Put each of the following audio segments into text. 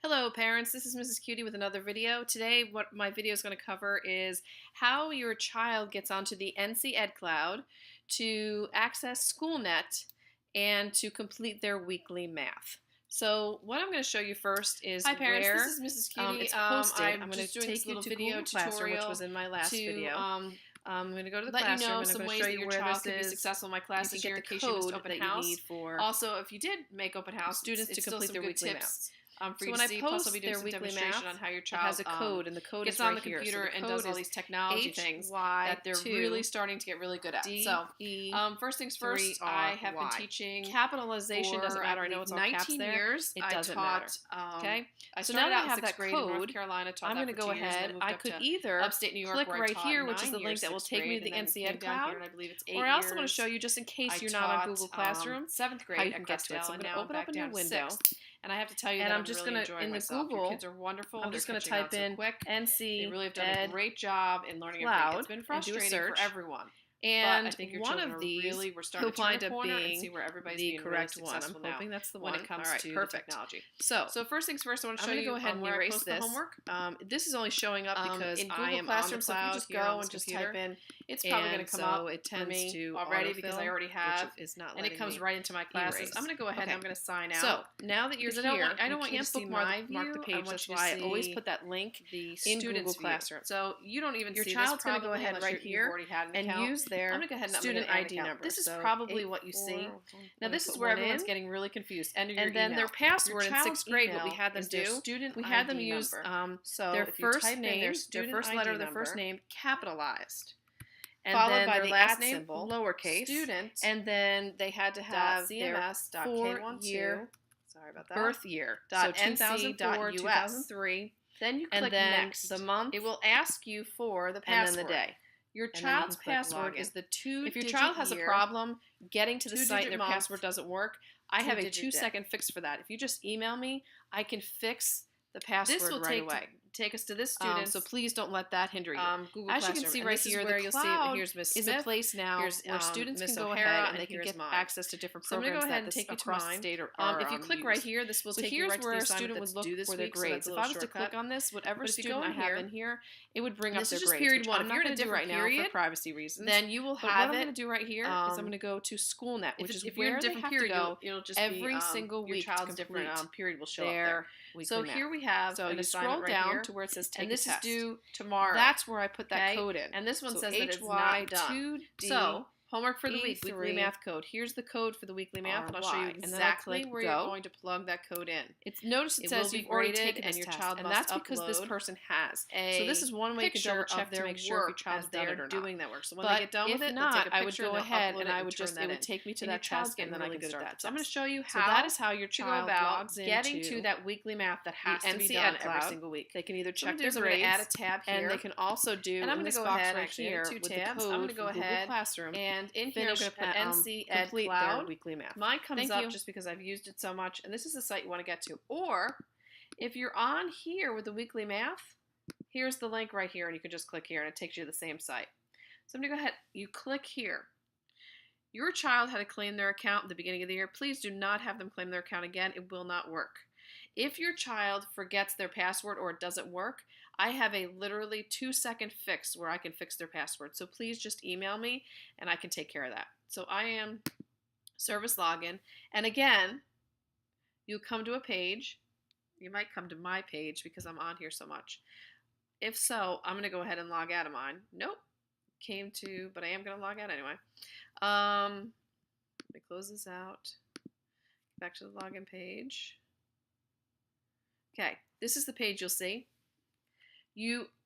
Hello parents, this is Mrs. Cutie with another video. Today what my video is going to cover is how your child gets onto the NC Ed Cloud to access SchoolNet and to complete their weekly math. So what I'm going to show you first is Hi parents, where this is Mrs. Cutie. it's posted. I'm I'm going just to doing take this you little to video Google Classroom, which tutorial was in my last to video. I'm going to go to the let classroom you know and I'm some going to ways show that you your where child this can be is. successful in my You class can this get year the in case you missed code open that house. you need for Also, if you did make open house, students to still complete some their good weekly tips math. for So you when to I see. Plus, post I'll be doing their some weekly demonstration math, on how your it child has a code, and the code gets is right on the here. computer So the and code does all is these technology things that they're HY2 really starting to get really good at. So, first things first, I have been teaching capitalization doesn't matter. I know it's all caps 19 there. years. It doesn't matter. Okay. I So started now that out I have in that 6th grade in North code, Carolina. Taught I'm that going to for go 2 years, ahead. moved I up could to either upstate New York, click where I right taught here, which is 9 the link years, that will 6th take me to grade, the and then NC came Ed down Cloud. here, and I believe it's 8 Or I also want to years. show you, just in case I you're not on taught Google Classroom, 7th how grade you can at get to it. So Crestdale, I'm and going to now I'm open up back a new down to window. 6th. And I have to tell you And that I'm just really going to, enjoying in the myself. Your Google, kids are wonderful. I'm They're just going to catching on type so in quick. NC They really have done Ed a great job in learning everything. Cloud It's been and do a frustrating search. for everyone. And but I think your one children of these really, we're starting will to turn wind a up corner and being see where everybody's the being correct really one. I'm successful now hoping that's the when one. it comes All right, to perfect. the technology. So So first things first, I want to I'm show going to you go ahead and where I erase post this. the homework. This is only showing up because in I Google am Classroom, on the so if you cloud just here go on and this just computer, type in, it's probably going to come up it for tends me to already because I already have, which is not and it comes right into my classes. erase. I'm going to go ahead and I'm going to sign out. So now that you're Because here, I don't want you can't to see bookmark my mark the view. page. I want That's you to why I always see put that link the in student's Google Classroom. So you don't even Your see child's this going to go probably ahead unless right you've here already had an and account. use their I'm going to go ahead and student I'm gonna add ID an account. number. This is So probably what you see. Now this is where everyone's getting really confused. Enter your and then email. their password in child's 6th grade, what we email had them is their do, student we had them ID use number. So their if you first type in name, their their student first ID letter of their first number, name capitalized, and followed then by their the last at name symbol, lowercase, student, and then they had to have their .cms.k12, year sorry about that, birth year, .nc.us. so 2004, 2003. Then you and click then next. the month. It will ask you for the and password. then the day. Your And then you child's can click password login. is the 2-digit If your child has a year, problem getting to the site and 2-digit their month, password doesn't work, I have a 2-digit day. 2-second fix for that. If you just email me, I can fix the password This will right away. take us to this student. So please don't let that hinder you. Google As you Classroom. can see And right this is here, where the you'll see cloud here's Miss is Smith. a place now Here's, where students Miss can go O'Hara, ahead and and they can here's get mine. access to different So I'm going to programs go ahead and that take you to across mine. state or If you click right here, this will take you here's right to where the a student assignment would that's look due this for their week. So grades. that's a If I little was to click shortcut. on this, whatever But if you student go I in have here, in here, it would bring up this their is just grades. period which 1. I'm If not you're in going a to do right different now period, for privacy reasons. then you will But what have I'm going it. to do right here is I'm going to go to SchoolNet, which is If you're in where a they different have to period, go it'll just every be, single your week child's to different complete period will show up their there. weekly So math. here we have So an you scroll assignment right down here, to where it says take and a this test. is due tomorrow. That's where I put that Okay? code in. And this one So says that it's not done. So homework for the week, weekly math code. Here's the code for the weekly math, and I'll show you and then exactly where go. you're going to plug that code in. Notice it says will be you've already graded taken and this your test, child and must that's because this upload person has. a So this is one way you can double picture check of to their make sure if your work child's as they done are it or not. doing that work. So when But they get done if with it, not, they'll take a I would picture go and they'll ahead upload and it I would turn just that it would in. take me to And your that child's test, getting and then I really can good at start that. that So I'm going to test. show you So how that is how your to go child about logs getting into to that weekly math that has the to be NC done Ed every Cloud. single week. They can either So I'm check their going to add a grades, tab here, and they can also do and I'm in going this to go box ahead right and here two with the tabs. code I'm going to go from Google ahead Classroom. and in here I'm finish going to put NC Ed complete their Cloud. weekly math. Mine comes Thank up you. just because I've used it so much, and this is the site you want to get to. Or if you're on here with the weekly math, here's the link right here, and you can just click here, and it takes you to the same site. So I'm going to go ahead. You click here. Your child had to claim their account at the beginning of the year. Please do not have them claim their account again. It will not work. If your child forgets their password or it doesn't work, I have a literally 2-second fix where I can fix their password. So please just email me and I can take care of that. So I am service login. And again, you'll come to a page. You might come to my page because I'm on here so much. If so, I'm going to go ahead and log out of mine. Nope. But I am going to log out anyway. Let me close this out. Back to the login page. Okay, this is the page you'll see.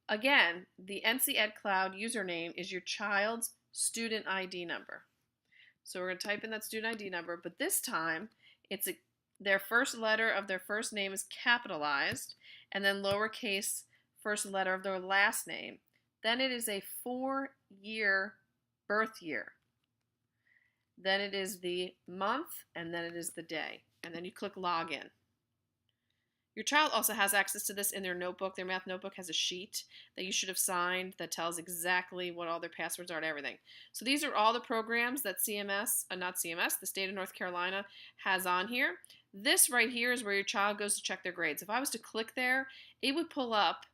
Again, the NC Ed Cloud username is your child's student ID number. So we're going to type in that student ID number, but this time their first letter of their first name is capitalized, and then lowercase first letter of their last name. Then it is a 4-year birth year. Then it is the month, and then it is the day. And then you click login. Your child also has access to this in their notebook. Their math notebook has a sheet that you should have signed that tells exactly what all their passwords are and everything. So these are all the programs that not CMS, the state of North Carolina has on here. This right here is where your child goes to check their grades. If I was to click there, it would pull up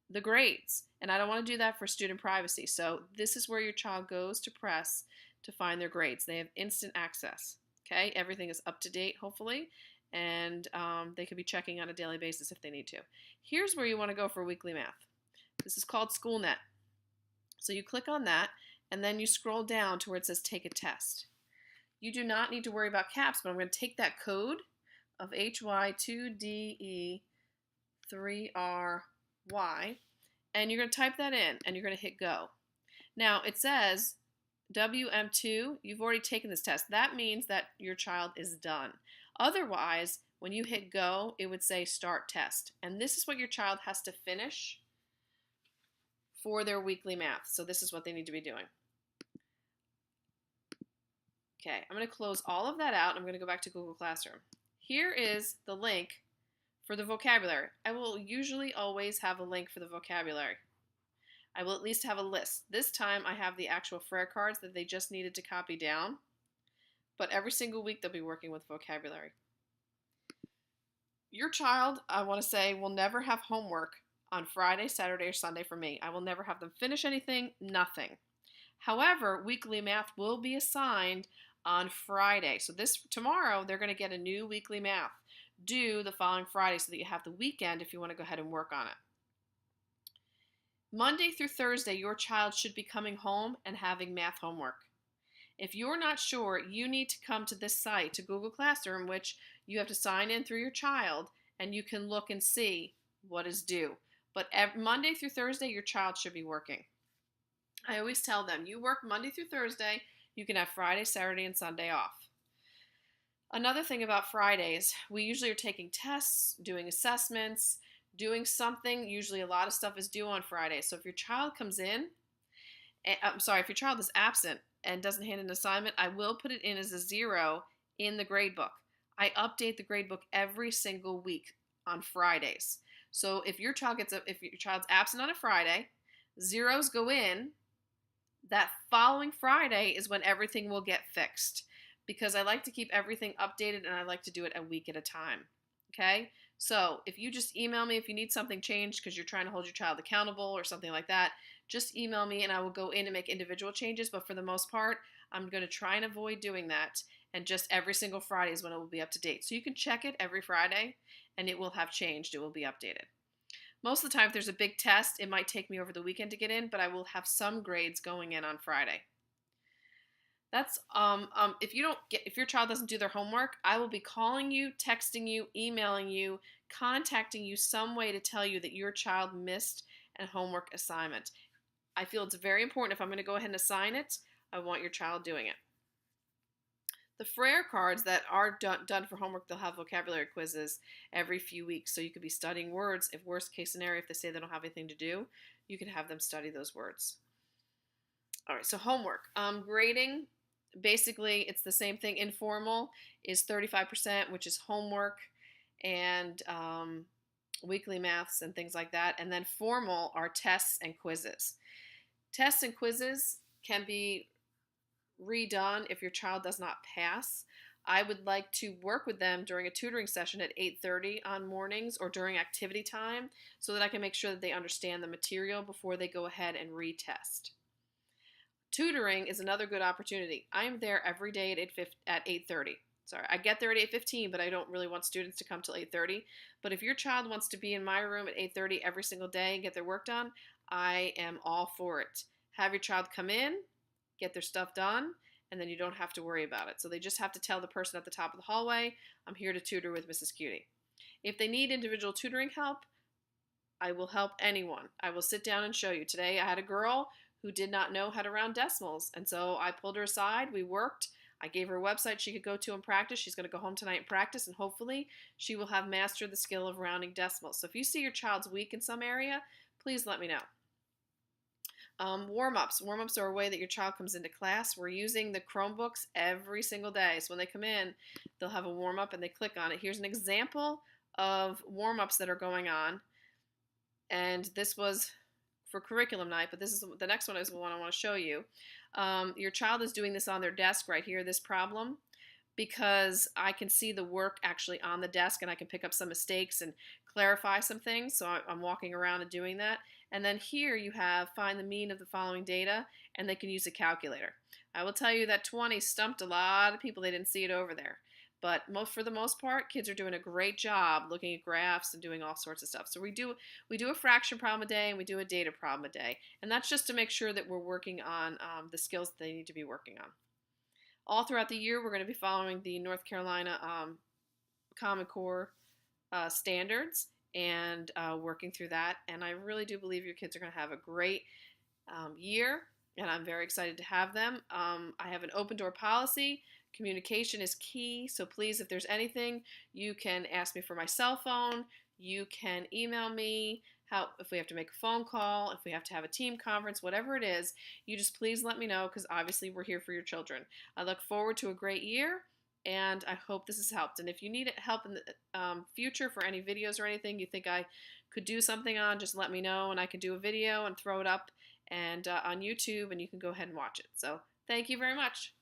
the grades. And I don't want to do that for student privacy. So this is where your child goes to press to find their grades. They have instant access. Okay, everything is up to date, hopefully, and they could be checking on a daily basis if they need to. Here's where you want to go for weekly math. This is called SchoolNet. So you click on that, and then you scroll down to where it says Take a Test. You do not need to worry about caps, but I'm going to take that code of HY2DE3RY, and you're going to type that in, and you're going to hit Go. Now, it says WM2, you've already taken this test. That means that your child is done. Otherwise, when you hit Go, it would say Start Test. And this is what your child has to finish for their weekly math. So this is what they need to be doing. Okay, I'm going to close all of that out. I'm going to go back to Google Classroom. Here is the link for the vocabulary. I will usually always have a link for the vocabulary. I will at least have a list. This time I have the actual Frere cards that they just needed to copy down. But every single week they'll be working with vocabulary. Your child, I want to say, will never have homework on Friday, Saturday, or Sunday for me. I will never have them finish anything, nothing. However, weekly math will be assigned on Friday. So tomorrow they're going to get a new weekly math due the following Friday so that you have the weekend if you want to go ahead and work on it. Monday through Thursday, your child should be coming home and having math homework. If you're not sure, you need to come to this site, to Google Classroom, which you have to sign in through your child, and you can look and see what is due. But Monday through Thursday, your child should be working. I always tell them, you work Monday through Thursday, you can have Friday, Saturday, and Sunday off. Another thing about Fridays, we usually are taking tests, doing assessments, doing something. Usually a lot of stuff is due on Friday. So if your child comes in, if your child is absent and doesn't hand an assignment, I will put it in as a 0 in the grade book. I update the grade book every single week on Fridays. So if your child's absent on a Friday, 0s go in. That following Friday is when everything will get fixed, because I like to keep everything updated and I like to do it a week at a time. Okay? So if you just email me if you need something changed because you're trying to hold your child accountable or something like that, just email me and I will go in and make individual changes. But for the most part, I'm going to try and avoid doing that. And just every single Friday is when it will be up to date. So you can check it every Friday and it will have changed. It will be updated. Most of the time, if there's a big test, it might take me over the weekend to get in, but I will have some grades going in on Friday. That's if your child doesn't do their homework, I will be calling you, texting you, emailing you, contacting you some way to tell you that your child missed a homework assignment. I feel it's very important. If I'm going to go ahead and assign it, I want your child doing it. The Frere cards that are done for homework, they'll have vocabulary quizzes every few weeks. So you could be studying words. If worst case scenario, if they say they don't have anything to do, you can have them study those words. All right, so homework. Grading, basically it's the same thing. Informal is 35%, which is homework and weekly maths and things like that. And then formal are tests and quizzes. Tests and quizzes can be redone if your child does not pass. I would like to work with them during a tutoring session at 8:30 on mornings or during activity time so that I can make sure that they understand the material before they go ahead and retest. Tutoring is another good opportunity. I am there every day at 8:30. Sorry, I get there at 8:15, but I don't really want students to come till 8:30. But if your child wants to be in my room at 8:30 every single day and get their work done, I am all for it. Have your child come in, get their stuff done, and then you don't have to worry about it. So they just have to tell the person at the top of the hallway, I'm here to tutor with Mrs. Cutie. If they need individual tutoring help, I will help anyone. I will sit down and show you. Today I had a girl who did not know how to round decimals, and so I pulled her aside, we worked, I gave her a website she could go to and practice. She's going to go home tonight and practice, and hopefully she will have mastered the skill of rounding decimals. So if you see your child's weak in some area, please let me know. Warm-ups. Warm-ups are a way that your child comes into class. We're using the Chromebooks every single day. So when they come in, they'll have a warm-up and they click on it. Here's an example of warm-ups that are going on. And this was for curriculum night, but this is the next one is the one I want to show you. Your child is doing this on their desk right here, this problem, because I can see the work actually on the desk and I can pick up some mistakes and clarify some things. So I'm walking around and doing that. And then here you have find the mean of the following data, and they can use a calculator. I will tell you that 20 stumped a lot of people. They didn't see it over there. But for the most part, kids are doing a great job looking at graphs and doing all sorts of stuff. So we do a fraction problem a day and we do a data problem a day. And that's just to make sure that we're working on the skills that they need to be working on. All throughout the year, we're going to be following the North Carolina Common Core standards and working through that. And I really do believe your kids are going to have a great year, and I'm very excited to have them. I have an open door policy. Communication is key, so please, if there's anything, you can ask me for my cell phone. You can email me. If we have to make a phone call, if we have to have a team conference, whatever it is, you just please let me know, because obviously we're here for your children. I look forward to a great year, and I hope this has helped. And if you need help in the future for any videos or anything you think I could do something on, just let me know, and I can do a video and throw it up and on YouTube, and you can go ahead and watch it. So thank you very much.